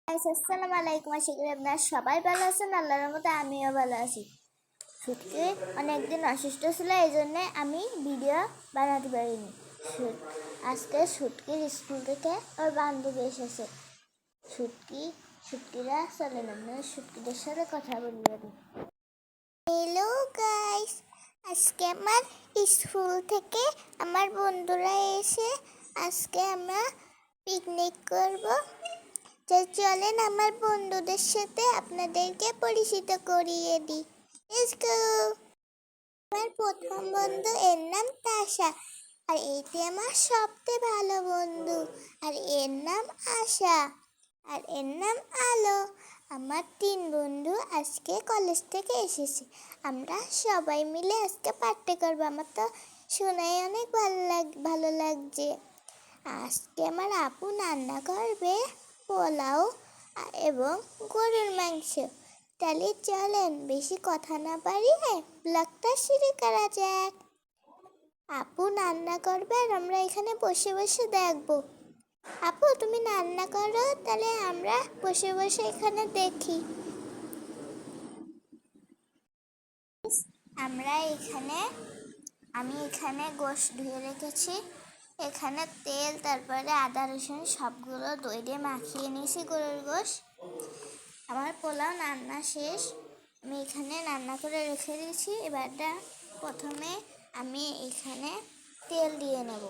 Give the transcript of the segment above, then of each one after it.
আসসালামু আলাইকুম। আশা করি আপনারা সবাই ভালো আছেন। আল্লাহর মতো আমিও ভালো আছি। ছুটকি অনেকদিন অসুস্থ ছিল, এই জন্যে আমি ভিডিও বানাতে পারিনি। আজকে ছুটকির স্কুল থেকে ওর বান্ধবী এসেছে। ছুটকিরা চলেন আপনার ছুটকিদের সাথে কথা বলবো। হ্যালো গাইস, আজকে আমার স্কুল থেকে আমার বন্ধুরা এসে আজকে আমরা পিকনিক করব। তো চলেন আমার বন্ধুদের সাথে আপনাদেরকে পরিচিত করিয়ে দিই। Let's go. আমার প্রথম বন্ধু, এর নাম তাশা, আর এটি আমার সবচেয়ে ভালো বন্ধু, আর এর নাম আশা, আর এর নাম আলো। আমার 3 বন্ধু আজকে কলেজ থেকে এসেছে। আমরা সবাই মিলে আজকে পার্টি করবো। আমার তো শুনেই অনেক ভালো লাগছে। আজকে আমার আপু রান্না করবে পোলাও এবং গরুর মাংস। তাহলে চলেন বেশি কথা না বাড়িয়ে ব্লগটা শুরু করা যাক। আপু রান্না করবে আর আমরা এখানে বসে বসে দেখবো। আপু তুমি রান্না করো, তাহলে আমরা বসে বসে এখানে দেখি। আমি এখানে গোশত ধুয়ে রেখেছি। এখানে তেল, তারপরে আদা রসুন সবগুলো দই দিয়ে মাখিয়ে নিয়েছি গরুর গোশত। আমার পোলাও রান্না শেষ, আমি এখানে রান্না করে রেখে দিয়েছি। এবারটা প্রথমে আমি এখানে তেল দিয়ে নেব।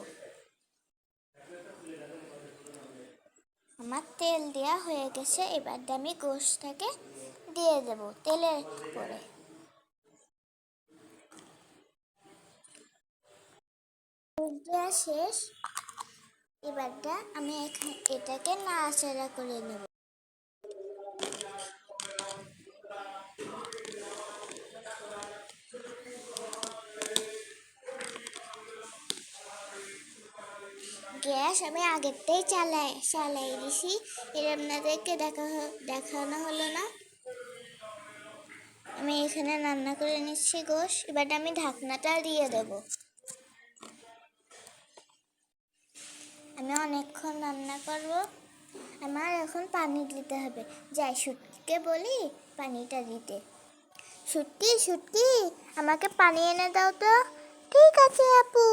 আমার তেল দেওয়া হয়ে গেছে, এবারটা আমি গোশতটাকে দিয়ে দেব তেলের পরে। দেওয়া শেষ, এবারটা আমি এটাকে নাড়াচাড়া করে নেব। গ্যাস আমি আগেরটাই চালাই দিছি, এর আপনাদেরকে দেখানো হলো না। আমি এখানে রান্না করে নিচ্ছি গোশ। এবার আমি ঢাকনাটা দিয়ে দেব। আমি অনেকক্ষণ রান্না করব। আমার এখন পানি দিতে হবে। যাই শুটকিকে বলি পানিটা দিতে। শুটকি আমাকে পানি এনে দাও তো। ঠিক আছে আপু,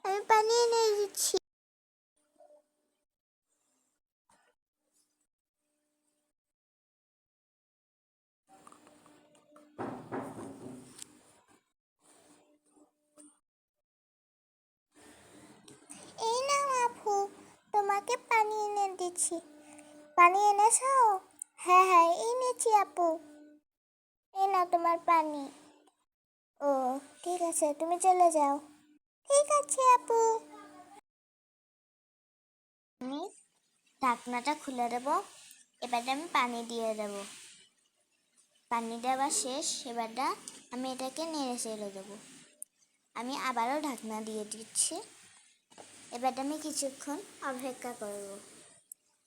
আমি পানি এনে দিচ্ছি। এই নাও আপু, তোমাকে পানি এনে দিচ্ছি। পানি এনেছো? হ্যাঁ এনেছি আপু। এই নাও তোমার পানি। ও ঠিক আছে, তুমি চলে যাও। ঠিক আছে আপু। আমি ঢাকনাটা খুলে দেবো। এবারটা আমি পানি দিয়ে দেব। পানি দেওয়া শেষ, এবারটা আমি এটাকে নেড়ে চেড়ে দেবো। আমি আবারও ঢাকনা দিয়ে দিচ্ছি। এবারটা আমি কিছুক্ষণ অপেক্ষা করব।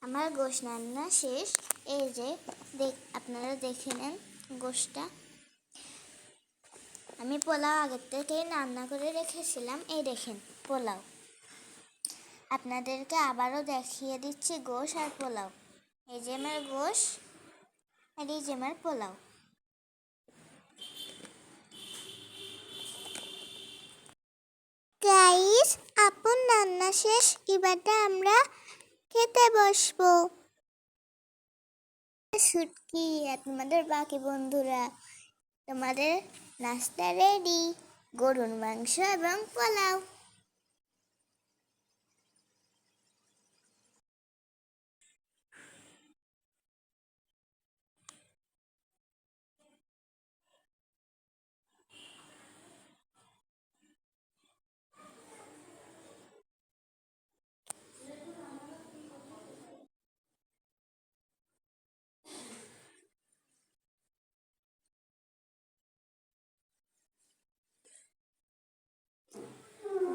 আমার গোশত রান্না শেষ। এই যে আপনারা দেখে নেন গোশতটা। আমি পোলাও আগের থেকেই রান্না করে রেখেছিলাম। এই দেখেন পোলাও। আপনাদেরকে আবারও দেখিয়ে দিচ্ছি গোশত আর পোলাও। এই যে আমার গোশত আর এই যে আমার পোলাও। গাইস, আপন রান্না শেষ, এবারটা আমরা খেতে বসবো। ছুটকি আর তোমাদের বাকি বন্ধুরা, তোমাদের নাস্তা রেডি, গরুর মাংস এবং পোলাও।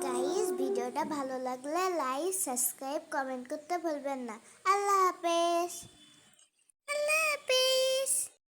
গাইস, ভিডিওটা ভালো লাগলে লাইক, সাবস্ক্রাইব, কমেন্ট করতে ভুলবেন না। আল্লাহ হাফেজ।